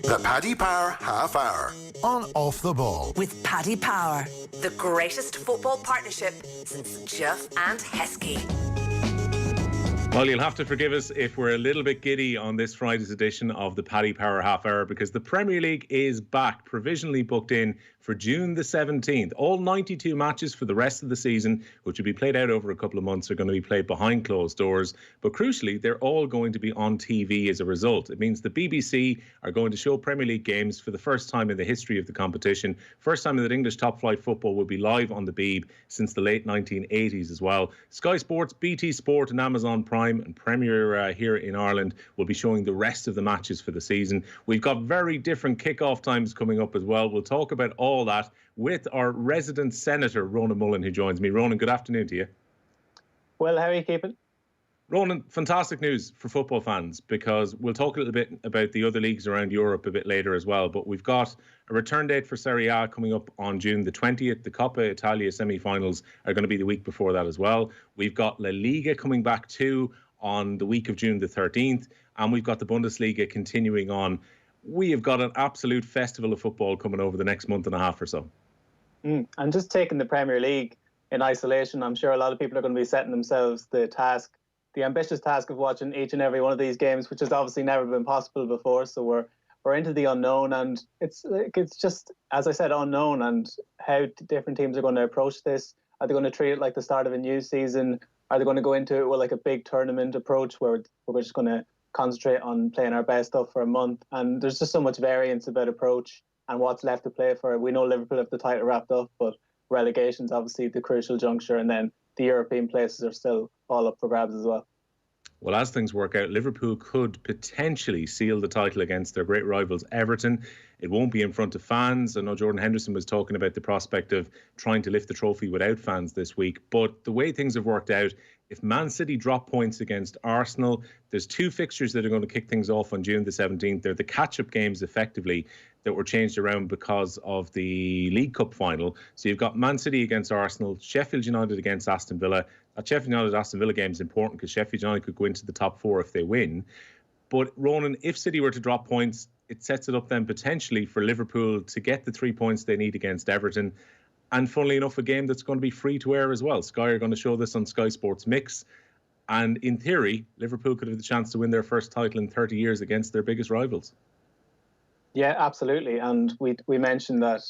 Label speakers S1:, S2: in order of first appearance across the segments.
S1: The Paddy Power Half Hour on Off the Ball.
S2: With Paddy Power, the greatest football partnership since Jeff and Heskey.
S3: Well, you'll have to forgive us if we're a little bit giddy on this Friday's edition of the Paddy Power Half Hour, because the Premier League is back, provisionally booked in for June the 17th. All 92 matches for the rest of the season, which will be played out over a couple of months, are going to be played behind closed doors. But crucially, they're all going to be on TV as a result. It means the BBC are going to show Premier League games for the first time in the history of the competition. First time that English top-flight football will be live on the Beeb since the late 1980s as well. Sky Sports, BT Sport and Amazon Prime and Premier here in Ireland will be showing the rest of the matches for the season. We've got very different kick-off times coming up as well. We'll talk about all that with our resident Senator, Ronan Mullen, who joins me. Ronan, good afternoon to you.
S4: Well, how are you keeping?
S3: Ronan, fantastic news for football fans, because we'll talk a little bit about the other leagues around Europe a bit later as well. But we've got a return date for Serie A coming up on June the 20th. The Coppa Italia semi-finals are going to be the week before that as well. We've got La Liga coming back too on the week of June the 13th. And we've got the Bundesliga continuing on. We have got an absolute festival of football coming over the next month and a half or so.
S4: And just taking the Premier League in isolation, I'm sure a lot of people are going to be setting themselves the ambitious task of watching each and every one of these games, which has obviously never been possible before. So we're into the unknown, and it's just, as I said, unknown, and how different teams are going to approach this. Are they going to treat it like the start of a new season? Are they going to go into it with like a big tournament approach where we're just going to concentrate on playing our best stuff for a month? And there's just so much variance about approach and what's left to play for. We know Liverpool have the title wrapped up, but relegation's obviously the crucial juncture, and then the European places are still all up for grabs as well.
S3: Well, as things work out, Liverpool could potentially seal the title against their great rivals Everton. It won't be in front of fans. I know Jordan Henderson was talking about the prospect of trying to lift the trophy without fans this week. But the way things have worked out, if Man City drop points against Arsenal, there's two fixtures that are going to kick things off on June the 17th. They're the catch-up games, effectively, that were changed around because of the League Cup final. So you've got Man City against Arsenal, Sheffield United against Aston Villa. That Sheffield United-Aston Villa game is important because Sheffield United could go into the top four if they win. But, Ronan, if City were to drop points, it sets it up then potentially for Liverpool to get the 3 points they need against Everton. And funnily enough, a game that's going to be free to air as well. Sky are going to show this on Sky Sports Mix. And in theory, Liverpool could have the chance to win their first title in 30 years against their biggest rivals.
S4: Yeah, absolutely. And we mentioned that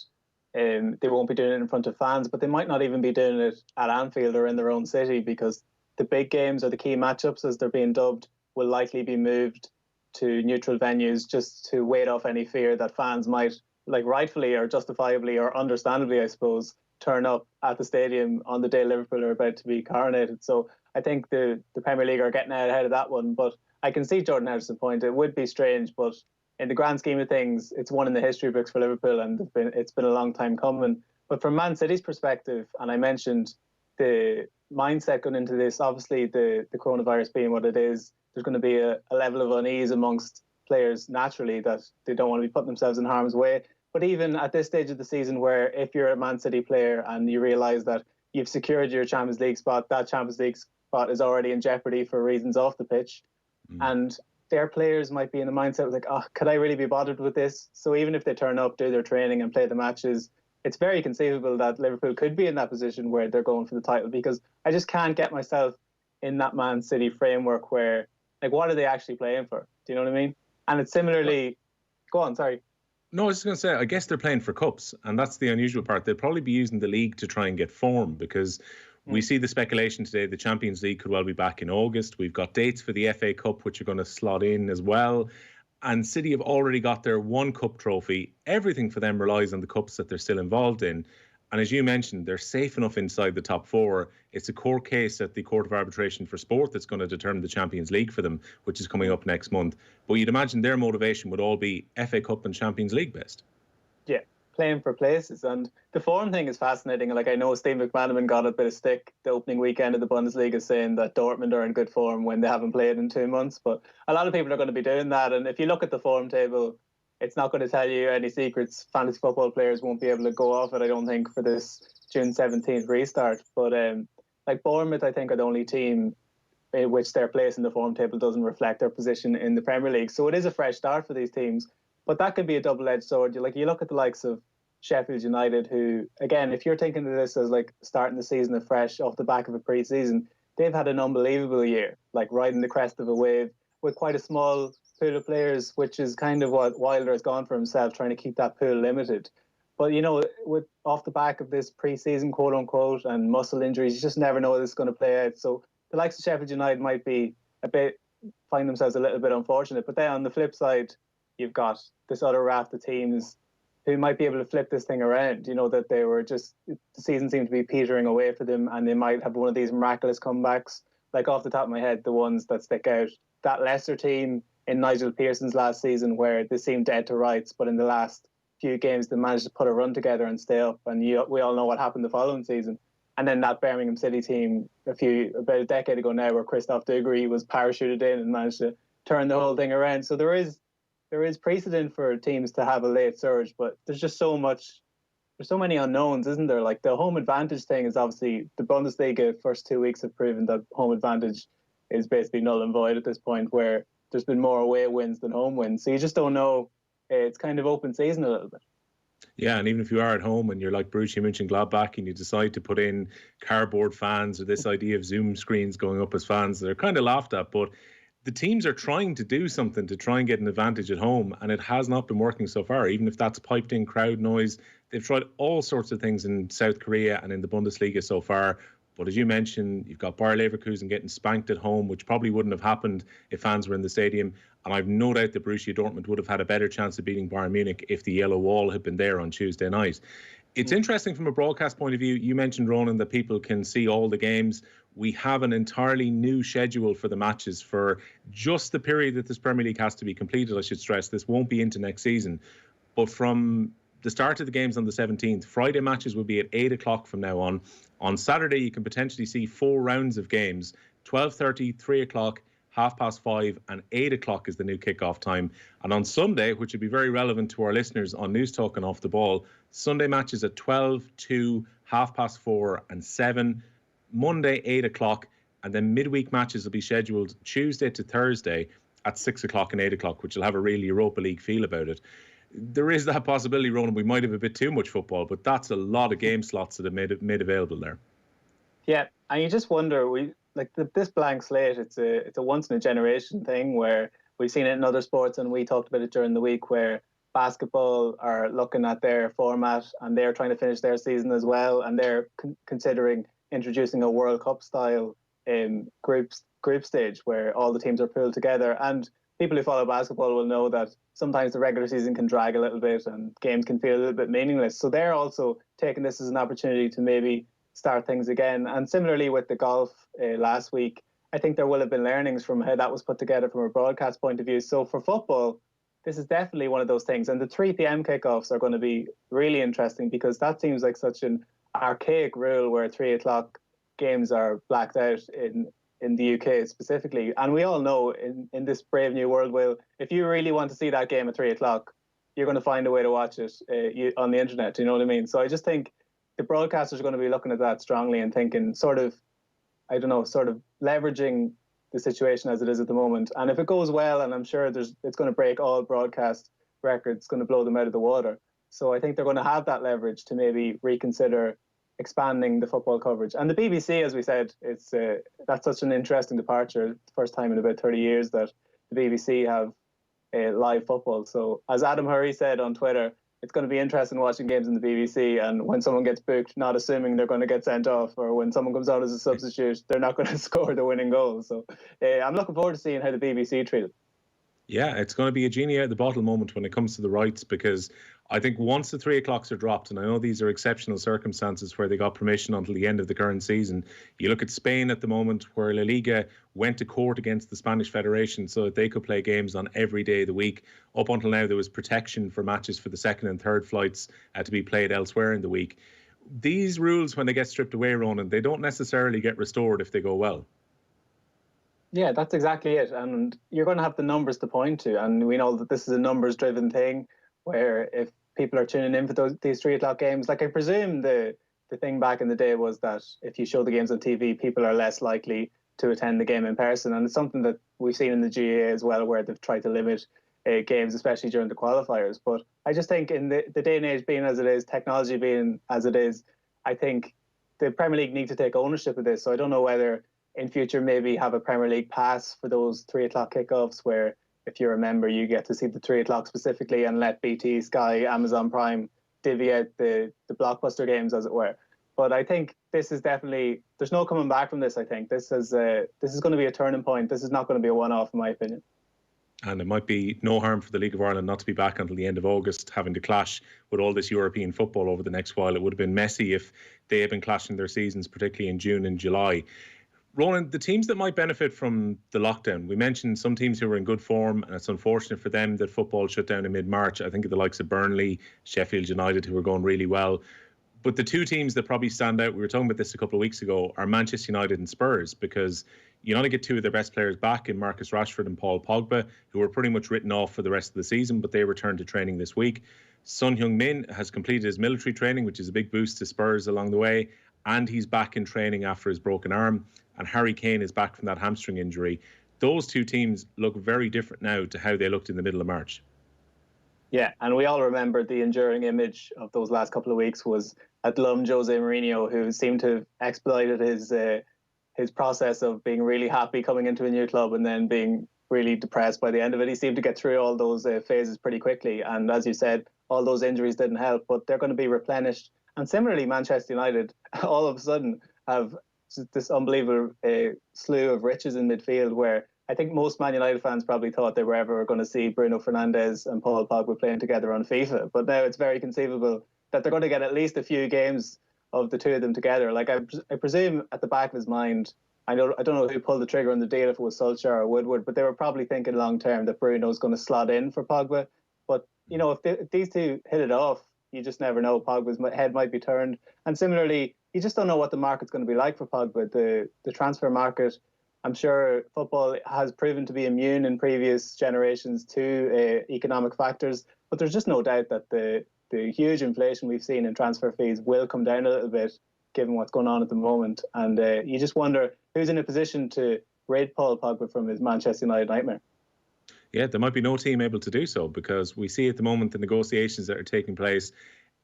S4: they won't be doing it in front of fans, but they might not even be doing it at Anfield or in their own city, because the big games or the key matchups, as they're being dubbed, will likely be moved to neutral venues just to ward off any fear that fans might, like rightfully or justifiably or understandably, I suppose, turn up at the stadium on the day Liverpool are about to be coronated. So I think the Premier League are getting ahead of that one. But I can see Jordan Henderson's point. It would be strange, but in the grand scheme of things, it's one in the history books for Liverpool, and it's been a long time coming. But from Man City's perspective, and I mentioned the mindset going into this, obviously the coronavirus being what it is, there's going to be a level of unease amongst players naturally, that they don't want to be putting themselves in harm's way. But even at this stage of the season, where if you're a Man City player and you realise that you've secured your Champions League spot, that Champions League spot is already in jeopardy for reasons off the pitch. And their players might be in the mindset of like, oh, could I really be bothered with this? So even if they turn up, do their training and play the matches, it's very conceivable that Liverpool could be in that position where they're going for the title, because I just can't get myself in that Man City framework where, like, what are they actually playing for? Do you know what I mean? And it's similarly... Go on, sorry.
S3: No, I was just going to say, I guess they're playing for cups, and that's the unusual part. They'll probably be using the league to try and get form, because we see the speculation today, the Champions League could well be back in August. We've got dates for the FA Cup, which are going to slot in as well. And City have already got their one cup trophy. Everything for them relies on the cups that they're still involved in. And as you mentioned, they're safe enough inside the top four. It's a court case at the Court of Arbitration for Sport that's going to determine the Champions League for them, which is coming up next month. But you'd imagine their motivation would all be FA Cup and Champions League best.
S4: Yeah, playing for places. And the form thing is fascinating. Like, I know Steve McManaman got a bit of stick the opening weekend of the Bundesliga, saying that Dortmund are in good form when they haven't played in 2 months. But a lot of people are going to be doing that. And if you look at the form table, it's not going to tell you any secrets. Fantasy football players won't be able to go off it, I don't think, for this June 17th restart. But like Bournemouth, I think, are the only team in which their place in the form table doesn't reflect their position in the Premier League. So it is a fresh start for these teams. But that could be a double-edged sword. You look at the likes of Sheffield United, who, again, if you're thinking of this as like starting the season afresh off the back of a pre-season, they've had an unbelievable year, like riding the crest of a wave with quite a small pool of players, which is kind of what Wilder has gone for himself, trying to keep that pool limited. But, with off the back of this pre-season, quote unquote, and muscle injuries, you just never know how this is going to play out. So the likes of Sheffield United might be find themselves a little bit unfortunate. But then on the flip side, you've got this other raft of teams who might be able to flip this thing around. That they were the season seemed to be petering away for them, and they might have one of these miraculous comebacks. Like off the top of my head, the ones that stick out, that Leicester team in Nigel Pearson's last season, where they seemed dead to rights, but in the last few games they managed to put a run together and stay up. And we all know what happened the following season. And then that Birmingham City team about a decade ago now, where Christoph Dugarry was parachuted in and managed to turn the whole thing around. So there is precedent for teams to have a late surge, but there's just so many unknowns, isn't there? Like the home advantage thing is obviously the Bundesliga first 2 weeks have proven that home advantage is basically null and void at this point, where there's been more away wins than home wins. So you just don't know. It's kind of open season a little bit.
S3: Yeah, and even if you are at home and you're like Borussia Mönchengladbach and you decide to put in cardboard fans or this idea of Zoom screens going up as fans, they're kind of laughed at. But the teams are trying to do something to try and get an advantage at home, and it has not been working so far, even if that's piped in crowd noise. They've tried all sorts of things in South Korea and in the Bundesliga so far. But as you mentioned, you've got Bayer Leverkusen getting spanked at home, which probably wouldn't have happened if fans were in the stadium. And I've no doubt that Borussia Dortmund would have had a better chance of beating Bayern Munich if the yellow wall had been there on Tuesday night. It's interesting from a broadcast point of view. You mentioned, Ronan, that people can see all the games. We have an entirely new schedule for the matches for just the period that this Premier League has to be completed, I should stress. This won't be into next season. But from the start of the games on the 17th, Friday matches will be at 8 o'clock from now on. On Saturday, you can potentially see 4 rounds of games, 12:30, 3 o'clock, 5:30, and 8 o'clock is the new kickoff time. And on Sunday, which would be very relevant to our listeners on News Talk and Off the Ball, Sunday matches at 12, 2, 4:30, and 7. Monday, 8 o'clock. And then midweek matches will be scheduled Tuesday to Thursday at 6 o'clock and 8 o'clock, which will have a real Europa League feel about it. There is that possibility, Ronan, we might have a bit too much football, but that's a lot of game slots that have made available there.
S4: Yeah, and you just wonder, this blank slate, it's a once in a generation thing, where we've seen it in other sports, and we talked about it during the week, where basketball are looking at their format and they're trying to finish their season as well, and they're considering introducing a World Cup style group stage where all the teams are pulled together. And people who follow basketball will know that sometimes the regular season can drag a little bit and games can feel a little bit meaningless. So they're also taking this as an opportunity to maybe start things again. And similarly with the golf last week, I think there will have been learnings from how that was put together from a broadcast point of view. So for football, this is definitely one of those things. And the 3 p.m. kickoffs are going to be really interesting, because that seems like such an archaic rule where 3 o'clock games are blacked out in the UK specifically. And we all know in this brave new world, Will, if you really want to see that game at 3 o'clock, you're going to find a way to watch it on the internet. Do you know what I mean? So I just think the broadcasters are going to be looking at that strongly and thinking sort of leveraging the situation as it is at the moment. And if it goes well, and I'm sure it's going to break all broadcast records, it's going to blow them out of the water. So I think they're going to have that leverage to maybe reconsider expanding the football coverage. And the BBC, as we said, that's such an interesting departure. First time in about 30 years that the BBC have live football. So as Adam Hurrey said on Twitter, it's going to be interesting watching games in the BBC, and when someone gets booked, not assuming they're going to get sent off, or when someone comes out as a substitute, they're not going to score the winning goal. So I'm looking forward to seeing how the BBC treat it.
S3: Yeah, it's going to be a genie out of the bottle moment when it comes to the rights, because I think once the 3 o'clocks are dropped, and I know these are exceptional circumstances where they got permission until the end of the current season. You look at Spain at the moment, where La Liga went to court against the Spanish Federation so that they could play games on every day of the week. Up until now, there was protection for matches for the second and third flights to be played elsewhere in the week. These rules, when they get stripped away, Ronan, they don't necessarily get restored if they go well.
S4: Yeah, that's exactly it. And you're going to have the numbers to point to. And we know that this is a numbers-driven thing, where if people are tuning in for these 3 o'clock games, like I presume the thing back in the day was that if you show the games on TV, people are less likely to attend the game in person. And it's something that we've seen in the GAA as well, where they've tried to limit games, especially during the qualifiers. But I just think in the day and age being as it is, technology being as it is, I think the Premier League need to take ownership of this. So I don't know whether in future maybe have a Premier League pass for those 3 o'clock kickoffs where if you're a member, you get to see the 3 o'clock specifically and let BT, Sky, Amazon Prime divvy out the blockbuster games, as it were. But I think this is definitely, there's no coming back from this, I think. This is going to be a turning point. This is not going to be a one-off, in my opinion.
S3: And it might be no harm for the League of Ireland not to be back until the end of August, having to clash with all this European football over the next while. It would have been messy if they had been clashing their seasons, particularly in June and July. Ronan, the teams that might benefit from the lockdown, we mentioned some teams who were in good form, and it's unfortunate for them that football shut down in mid-March. I think of the likes of Burnley, Sheffield United, who are going really well. But the 2 teams that probably stand out, we were talking about this a couple of weeks ago, are Manchester United and Spurs, because you only get 2 of their best players back in Marcus Rashford and Paul Pogba, who were pretty much written off for the rest of the season, but they returned to training this week. Son Heung-min has completed his military training, which is a big boost to Spurs along the way, and he's back in training after his broken arm. And Harry Kane is back from that hamstring injury. Those 2 teams look very different now to how they looked in the middle of March.
S4: Yeah, and we all remember the enduring image of those last couple of weeks was Atlum Jose Mourinho, who seemed to have exploited his process of being really happy coming into a new club and then being really depressed by the end of it. He seemed to get through all those phases pretty quickly. And as you said, all those injuries didn't help, but they're going to be replenished. And similarly, Manchester United all of a sudden have this unbelievable slew of riches in midfield, where I think most Man United fans probably thought they were ever going to see Bruno Fernandes and Paul Pogba playing together on FIFA. But now it's very conceivable that they're going to get at least a few games of the 2 of them together. Like I presume at the back of his mind, I don't know who pulled the trigger on the deal, if it was Solskjaer or Woodward, but they were probably thinking long term that Bruno's going to slot in for Pogba. But you know, if these 2 hit it off, you just never know. Pogba's head might be turned. And similarly, you just don't know what the market's going to be like for Pogba. The transfer market, I'm sure football has proven to be immune in previous generations to economic factors, but there's just no doubt that the huge inflation we've seen in transfer fees will come down a little bit given what's going on at the moment. And you just wonder who's in a position to rid Paul Pogba from his Manchester United nightmare.
S3: Yeah, there might be no team able to do so, because we see at the moment the negotiations that are taking place,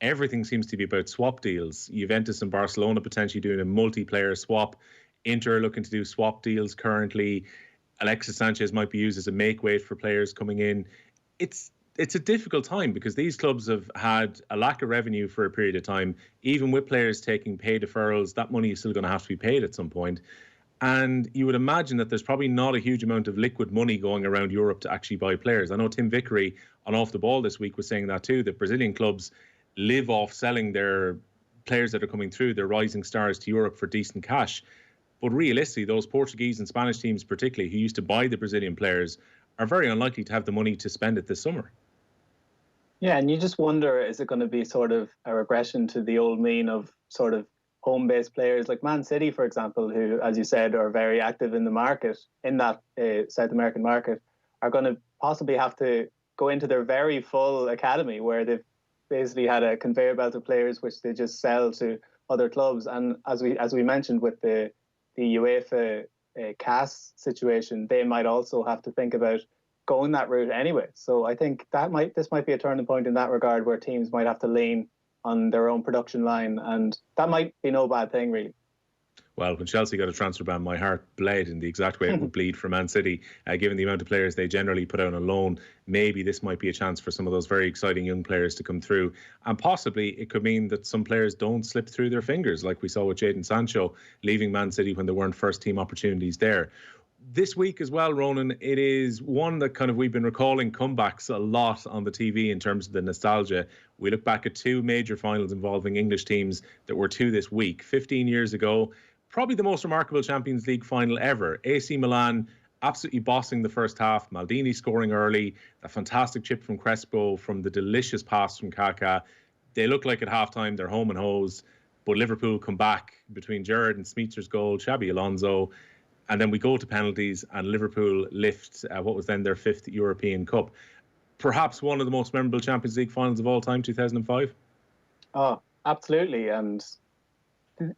S3: everything seems to be about swap deals. Juventus and Barcelona potentially doing a multiplayer swap. Inter looking to do swap deals currently. Alexis Sanchez might be used as a make-weight for players coming in. It's a difficult time because these clubs have had a lack of revenue for a period of time. Even with players taking pay deferrals, that money is still going to have to be paid at some point. And you would imagine that there's probably not a huge amount of liquid money going around Europe to actually buy players. I know Tim Vickery on Off the Ball this week was saying that too, that Brazilian clubs live off selling their players that are coming through, their rising stars, to Europe for decent cash. But realistically, those Portuguese and Spanish teams particularly, who used to buy the Brazilian players, are very unlikely to have the money to spend it this summer.
S4: Yeah, and you just wonder, is it going to be sort of a regression to the old mean of sort of home-based players like Man City, for example, who, as you said, are very active in the market, in that South American market, are going to possibly have to go into their very full academy where they've basically had a conveyor belt of players which they just sell to other clubs. And as we mentioned with the UEFA CAS situation, they might also have to think about going that route anyway. So I think this might be a turning point in that regard, where teams might have to lean on their own production line, and that might be no bad thing, really.
S3: Well, when Chelsea got a transfer ban, my heart bled in the exact way it would bleed for Man City, given the amount of players they generally put out on loan. Maybe this might be a chance for some of those very exciting young players to come through, and possibly it could mean that some players don't slip through their fingers, like we saw with Jadon Sancho leaving Man City when there weren't first team opportunities there. This week as well, Ronan, it is one that kind of we've been recalling comebacks a lot on the TV in terms of the nostalgia. We look back at 2 major finals involving English teams that were 2 this week. 15 years ago, probably the most remarkable Champions League final ever. AC Milan absolutely bossing the first half, Maldini scoring early, a fantastic chip from Crespo from the delicious pass from Kaká. They look like at halftime they're home and hose, but Liverpool come back between Gerrard and Smeetzer's goal, Xabi Alonso. And then we go to penalties and Liverpool lift what was then their 5th European Cup. Perhaps one of the most memorable Champions League finals of all time, 2005?
S4: Oh, absolutely. And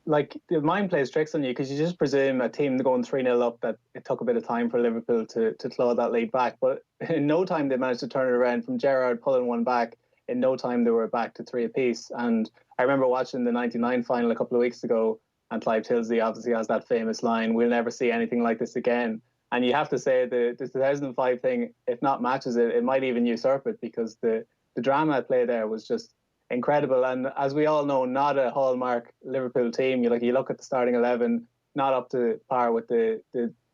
S4: like the mind plays tricks on you because you just presume a team going 3-0 up that it took a bit of time for Liverpool to claw that lead back. But in no time they managed to turn it around from Gerrard pulling one back. In no time they were back to 3 apiece. And I remember watching the 99 final a couple of weeks ago, and Clive Tilsley obviously has that famous line, "We'll never see anything like this again." And you have to say the 2005 thing, if not matches it, it might even usurp it, because the drama at play there was just incredible. And as we all know, not a hallmark Liverpool team. You look at the starting 11, not up to par with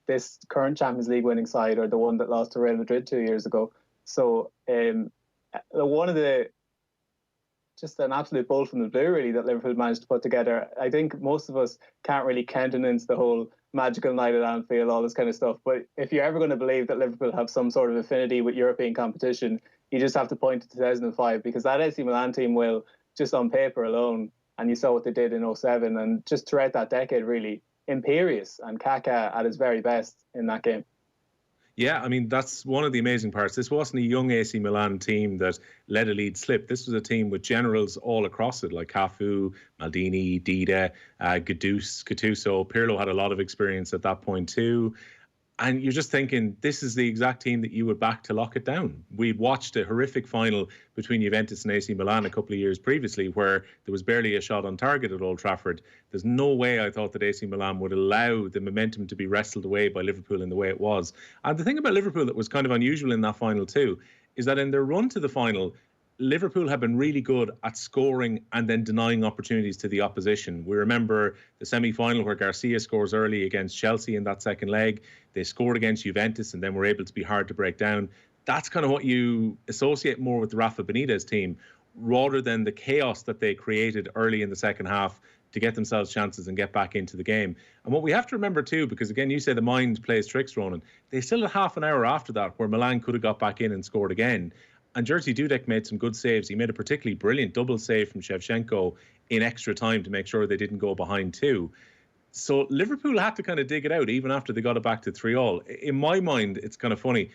S4: this current Champions League winning side, or the one that lost to Real Madrid 2 years ago. So one of just an absolute bolt from the blue, really, that Liverpool managed to put together. I think most of us can't really countenance the whole magical night at Anfield, all this kind of stuff. But if you're ever going to believe that Liverpool have some sort of affinity with European competition, you just have to point to 2005, because that AC Milan team will, just on paper alone, and you saw what they did in 07, and just throughout that decade, really imperious, and Kaká at his very best in that game.
S3: Yeah, I mean, that's one of the amazing parts. This wasn't a young AC Milan team that let a lead slip. This was a team with generals all across it, like Cafu, Maldini, Dida, Gattuso. Pirlo had a lot of experience at that point too. And you're just thinking, this is the exact team that you would back to lock it down. We'd watched a horrific final between Juventus and AC Milan a couple of years previously, where there was barely a shot on target at Old Trafford. There's no way I thought that AC Milan would allow the momentum to be wrestled away by Liverpool in the way it was. And the thing about Liverpool that was kind of unusual in that final too, is that in their run to the final, Liverpool have been really good at scoring and then denying opportunities to the opposition. We remember the semi-final where Garcia scores early against Chelsea in that second leg. They scored against Juventus and then were able to be hard to break down. That's kind of what you associate more with the Rafa Benitez team, rather than the chaos that they created early in the second half to get themselves chances and get back into the game. And what we have to remember too, because again, you say the mind plays tricks, Ronan, they still had half an hour after that where Milan could have got back in and scored again. And Jerzy Dudek made some good saves. He made a particularly brilliant double save from Shevchenko in extra time to make sure they didn't go behind two. So Liverpool had to kind of dig it out even after they got it back to 3-3. In my mind, it's kind of funny.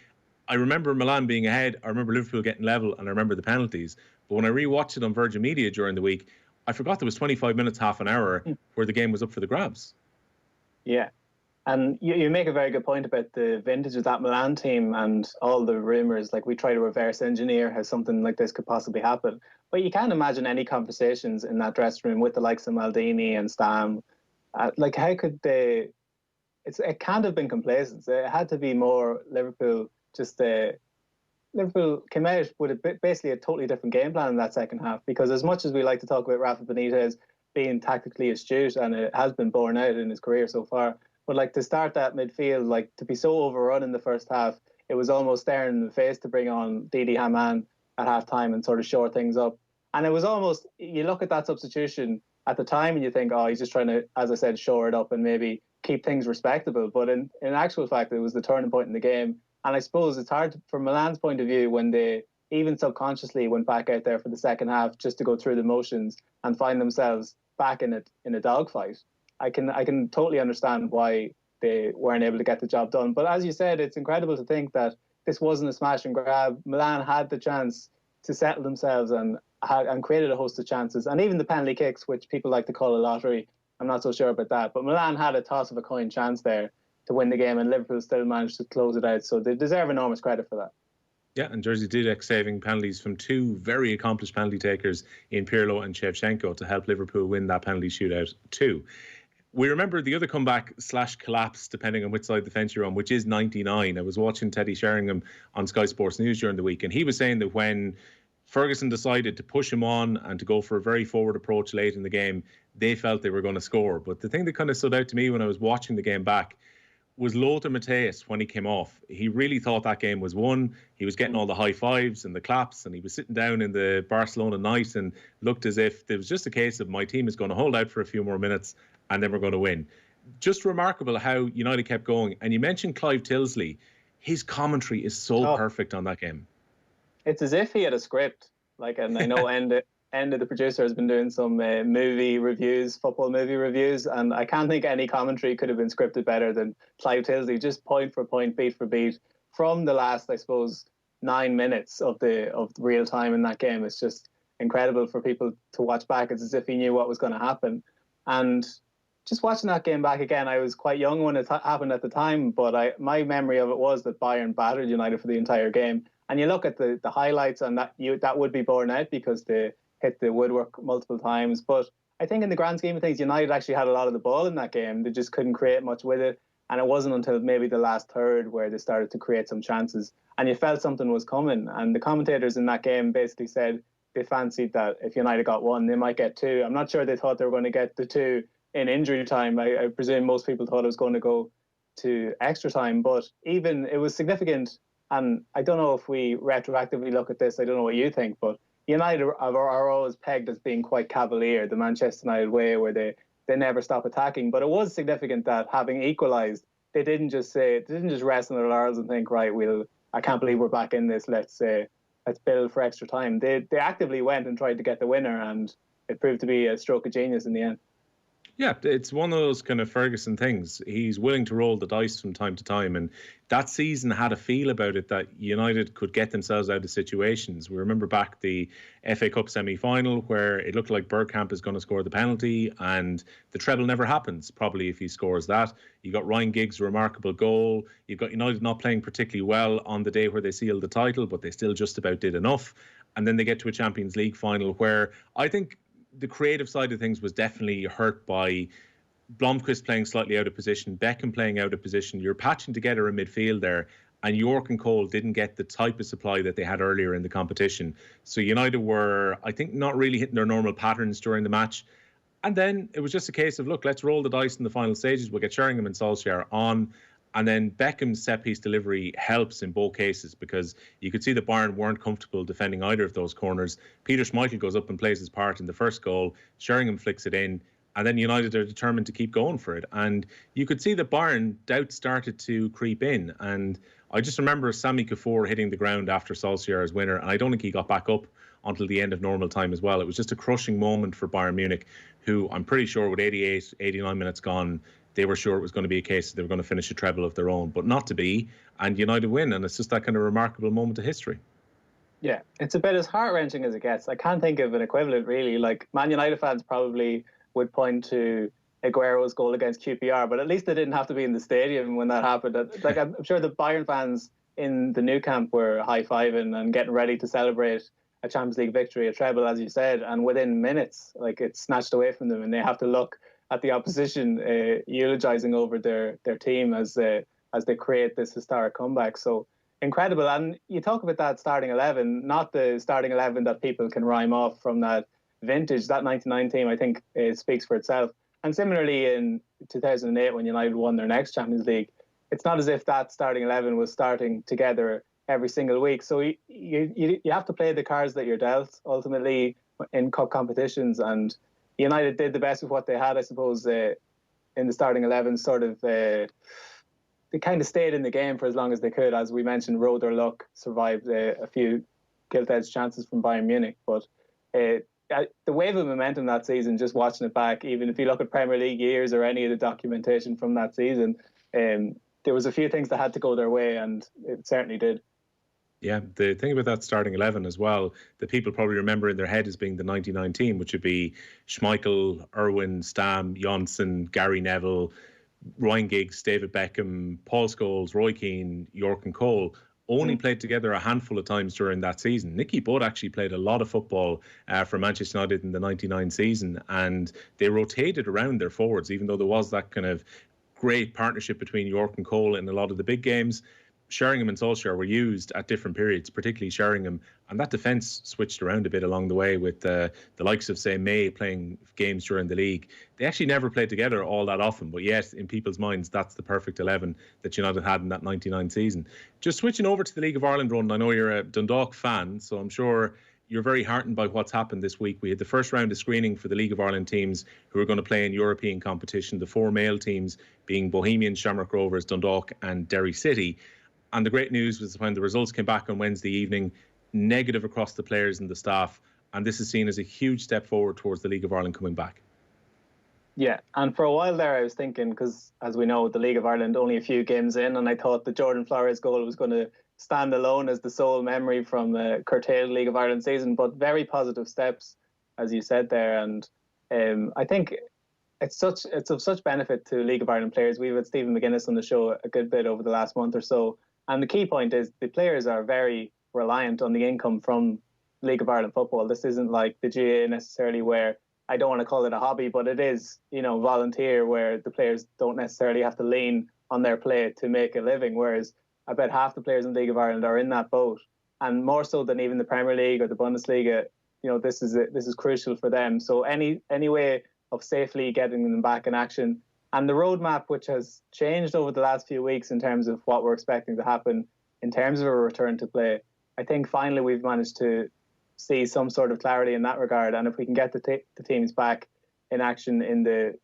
S3: I remember Milan being ahead. I remember Liverpool getting level, and I remember the penalties. But when I rewatched it on Virgin Media during the week, I forgot there was 25 minutes, half an hour, where the game was up for the grabs.
S4: Yeah. And you make a very good point about the vintage of that Milan team and all the rumours. Like, we try to reverse engineer how something like this could possibly happen. But you can't imagine any conversations in that dressing room with the likes of Maldini and Stam. Like, how could they... It can't have been complacency. It had to be more Liverpool. Liverpool came out with basically a totally different game plan in that second half. Because as much as we like to talk about Rafa Benitez being tactically astute, and it has been borne out in his career so far, but like, to start that midfield, like, to be so overrun in the first half, it was almost staring in the face to bring on Didi Hamann at half time and sort of shore things up. And it was almost, you look at that substitution at the time and you think, oh, he's just trying to, as I said, shore it up and maybe keep things respectable. But in actual fact, it was the turning point in the game. And I suppose it's hard from Milan's point of view, when they even subconsciously went back out there for the second half just to go through the motions and find themselves back in a dogfight. I can totally understand why they weren't able to get the job done. But as you said, it's incredible to think that this wasn't a smash and grab. Milan had the chance to settle themselves and created a host of chances. And even the penalty kicks, which people like to call a lottery, I'm not so sure about that. But Milan had a toss of a coin chance there to win the game, and Liverpool still managed to close it out. So they deserve enormous credit for that.
S3: Yeah, and Jerzy Dudek saving penalties from two very accomplished penalty takers in Pirlo and Shevchenko to help Liverpool win that penalty shootout too. We remember the other comeback/collapse, depending on which side of the fence you're on, which is 99. I was watching Teddy Sheringham on Sky Sports News during the week, and he was saying that when Ferguson decided to push him on and to go for a very forward approach late in the game, they felt they were going to score. But the thing that kind of stood out to me when I was watching the game back was Lothar Matthäus when he came off. He really thought that game was won. He was getting all the high fives and the claps, and he was sitting down in the Barcelona night and looked as if there was just a case of, my team is going to hold out for a few more minutes and then we're going to win. Just remarkable how United kept going. And you mentioned Clive Tilsley. His commentary is so perfect on that game. It's
S4: as if he had a script. Like, and I know Enda, the producer, has been doing some movie reviews, football movie reviews, and I can't think any commentary could have been scripted better than Clive Tilsley, just point for point, beat for beat, from the last, I suppose, 9 minutes of the real time in that game. It's just incredible for people to watch back. It's as if he knew what was going to happen. And just watching that game back again, I was quite young when it happened at the time, but my memory of it was that Bayern battered United for the entire game. And you look at the highlights, and that would be borne out because they hit the woodwork multiple times. But I think in the grand scheme of things, United actually had a lot of the ball in that game. They just couldn't create much with it. And it wasn't until maybe the last third where they started to create some chances. And you felt something was coming. And the commentators in that game basically said they fancied that if United got one, they might get two. I'm not sure they thought they were going to get the two in injury time. I presume most people thought it was going to go to extra time. But even it was significant. And I don't know if we retroactively look at this. I don't know what you think. But United are always pegged as being quite cavalier, the Manchester United way, where they never stop attacking. But it was significant that having equalised, they didn't just rest on their laurels and think, right, I can't believe we're back in this. Let's build for extra time. They actively went and tried to get the winner, and it proved to be a stroke of genius in the end.
S3: Yeah, it's one of those kind of Ferguson things. He's willing to roll the dice from time to time. And that season had a feel about it that United could get themselves out of situations. We remember back the FA Cup semi-final where it looked like Bergkamp is going to score the penalty and the treble never happens, probably if he scores that. You got Ryan Giggs' remarkable goal. You've got United not playing particularly well on the day where they sealed the title, but they still just about did enough. And then they get to a Champions League final where I think the creative side of things was definitely hurt by Blomqvist playing slightly out of position, Beckham playing out of position. You're patching together a midfield there, and York and Cole didn't get the type of supply that they had earlier in the competition. So United were, I think, not really hitting their normal patterns during the match. And then it was just a case of, look, let's roll the dice in the final stages. We'll get Sheringham and Solskjaer on. And then Beckham's set-piece delivery helps in both cases because you could see that Bayern weren't comfortable defending either of those corners. Peter Schmeichel goes up and plays his part in the first goal. Sheringham flicks it in. And then United are determined to keep going for it. And you could see that Bayern doubts started to creep in. And I just remember Sami Kuffour hitting the ground after Solskjaer's winner. And I don't think he got back up until the end of normal time as well. It was just a crushing moment for Bayern Munich, who I'm pretty sure with 88, 89 minutes gone, they were sure it was going to be a case that they were going to finish a treble of their own, but not to be, and United win. And it's just that kind of remarkable moment of history.
S4: Yeah, it's about as heart-wrenching as it gets. I can't think of an equivalent, really. Like, Man United fans probably would point to Aguero's goal against QPR, but at least they didn't have to be in the stadium when that happened. Like, I'm sure the Bayern fans in the new camp were high-fiving and getting ready to celebrate a Champions League victory, a treble, as you said, and within minutes, like, it's snatched away from them, and they have to look at the opposition eulogizing over their team as they create this historic comeback. So incredible. And you talk about that starting 11, not the starting 11 that people can rhyme off from that vintage. That 99 team, I think, speaks for itself. And similarly in 2008 when United won their next Champions League, it's not as if that starting 11 was starting together every single week. So you have to play the cards that you're dealt ultimately in cup competitions, and United did the best with what they had, I suppose, in the starting 11. Sort of, they kind of stayed in the game for as long as they could. As we mentioned, rode their luck, survived a few gilt-edged chances from Bayern Munich. But the wave of momentum that season, just watching it back, even if you look at Premier League years or any of the documentation from that season, there was a few things that had to go their way, and it certainly did.
S3: Yeah, the thing about that starting 11 as well, that people probably remember in their head as being the 99 team, which would be Schmeichel, Irwin, Stam, Johnson, Gary Neville, Ryan Giggs, David Beckham, Paul Scholes, Roy Keane, York and Cole, only played together a handful of times during that season. Nicky Butt actually played a lot of football for Manchester United in the 99 season, and they rotated around their forwards, even though there was that kind of great partnership between York and Cole in a lot of the big games. Sheringham and Solskjaer were used at different periods, particularly Sheringham, and that defence switched around a bit along the way with the likes of, say, May playing games during the league. They actually never played together all that often, but yet, in people's minds, that's the perfect 11 that United had in that 99 season. Just switching over to the League of Ireland run, I know you're a Dundalk fan, so I'm sure you're very heartened by what's happened this week. We had the first round of screening for the League of Ireland teams who are going to play in European competition, the four male teams being Bohemians, Shamrock Rovers, Dundalk and Derry City. And the great news was when the results came back on Wednesday evening, negative across the players and the staff. And this is seen as a huge step forward towards the League of Ireland coming back.
S4: Yeah, and for a while there I was thinking, because as we know, the League of Ireland only a few games in, and I thought the Jordan Flores goal was going to stand alone as the sole memory from the curtailed League of Ireland season, but very positive steps, as you said there. And I think it's of such benefit to League of Ireland players. We've had Stephen McGuinness on the show a good bit over the last month or so, and the key point is the players are very reliant on the income from League of Ireland football. This isn't like the GAA necessarily, where I don't want to call it a hobby, but it is, volunteer, where the players don't necessarily have to lean on their play to make a living. Whereas I bet half the players in League of Ireland are in that boat, and more so than even the Premier League or the Bundesliga. This is crucial for them. So any way of safely getting them back in action, and the roadmap, which has changed over the last few weeks in terms of what we're expecting to happen in terms of a return to play. I think finally we've managed to see some sort of clarity in that regard, and if we can get the teams back in action in the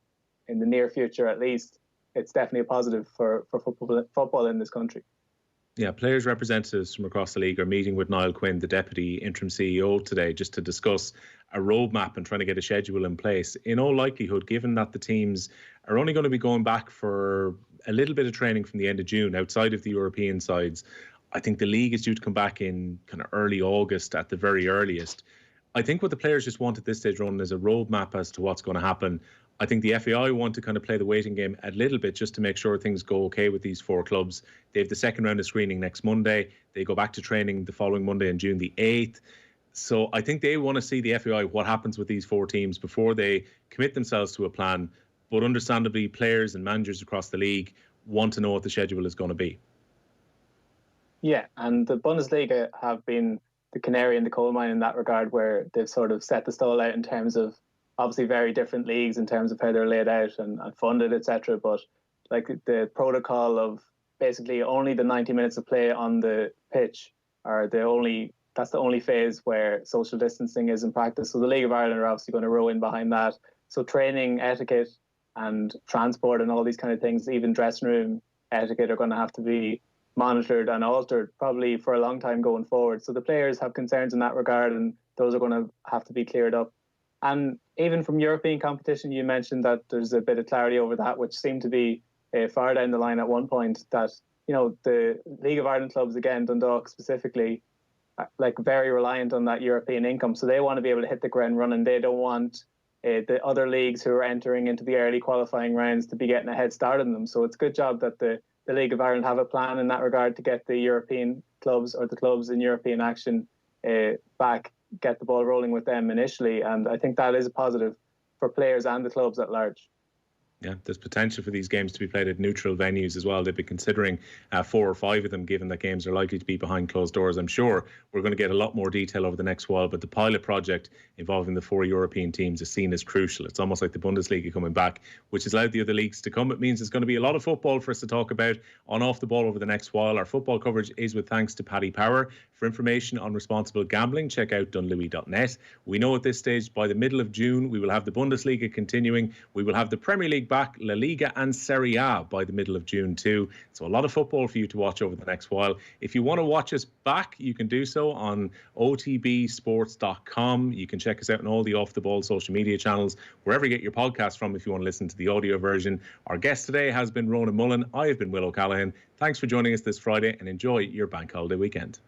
S4: near future, at least, it's definitely a positive for football in this country.
S3: Yeah, players' representatives from across the league are meeting with Niall Quinn, the Deputy Interim CEO, today, just to discuss a roadmap and trying to get a schedule in place. In all likelihood, given that the teams are only going to be going back for a little bit of training from the end of June outside of the European sides, I think the league is due to come back in kind of early August at the very earliest. I think what the players just want at this stage, Ronan, is a roadmap as to what's going to happen. I think the FAI want to kind of play the waiting game a little bit just to make sure things go okay with these four clubs. They have the second round of screening next Monday. They go back to training the following Monday on June the 8th. So I think they want to see the FAI what happens with these four teams before they commit themselves to a plan. But understandably, players and managers across the league want to know what the schedule is going to be.
S4: Yeah, and the Bundesliga have been the canary in the coal mine in that regard, where they've sort of set the stall out in terms of obviously very different leagues in terms of how they're laid out and funded, etc. But like the protocol of basically only the 90 minutes of play on the pitch are that's the only phase where social distancing is in practice. So the League of Ireland are obviously going to row in behind that. So training etiquette and transport and all these kind of things, even dressing room etiquette, are going to have to be monitored and altered probably for a long time going forward. So the players have concerns in that regard, and those are going to have to be cleared up. And even from European competition, you mentioned that there's a bit of clarity over that, which seemed to be far down the line at one point, that the League of Ireland clubs, again Dundalk specifically, like very reliant on that European income. So they want to be able to hit the ground running. They don't want the other leagues who are entering into the early qualifying rounds to be getting a head start on them. So it's a good job that the League of Ireland have a plan in that regard to get the European clubs, or the clubs in European action, back, get the ball rolling with them initially. And I think that is a positive for players and the clubs at large.
S3: Yeah, there's potential for these games to be played at neutral venues as well. They've been considering 4 or 5 of them, given that games are likely to be behind closed doors. I'm sure we're going to get a lot more detail over the next while, but the pilot project involving the 4 European teams is seen as crucial. It's almost like the Bundesliga coming back, which has allowed the other leagues to come. It means there's going to be a lot of football for us to talk about on Off the Ball over the next while. Our football coverage is with thanks to Paddy Power. For information on responsible gambling, check out dunlewy.net. We know at this stage, by the middle of June, we will have the Bundesliga continuing. We will have the Premier League back, La Liga and Serie A by the middle of June too. So a lot of football for you to watch over the next while. If you want to watch us back, you can do so on otbsports.com. You can check us out on all the Off the Ball social media channels, wherever you get your podcast from if you want to listen to the audio version. Our guest today has been Ronan Mullen. I have been Will O'Callaghan. Thanks for joining us this Friday, and enjoy your bank holiday weekend.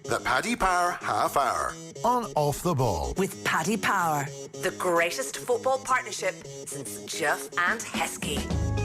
S1: The Paddy Power Half Hour on Off the Ball.
S2: With Paddy Power, the greatest football partnership since Jeff and Heskey.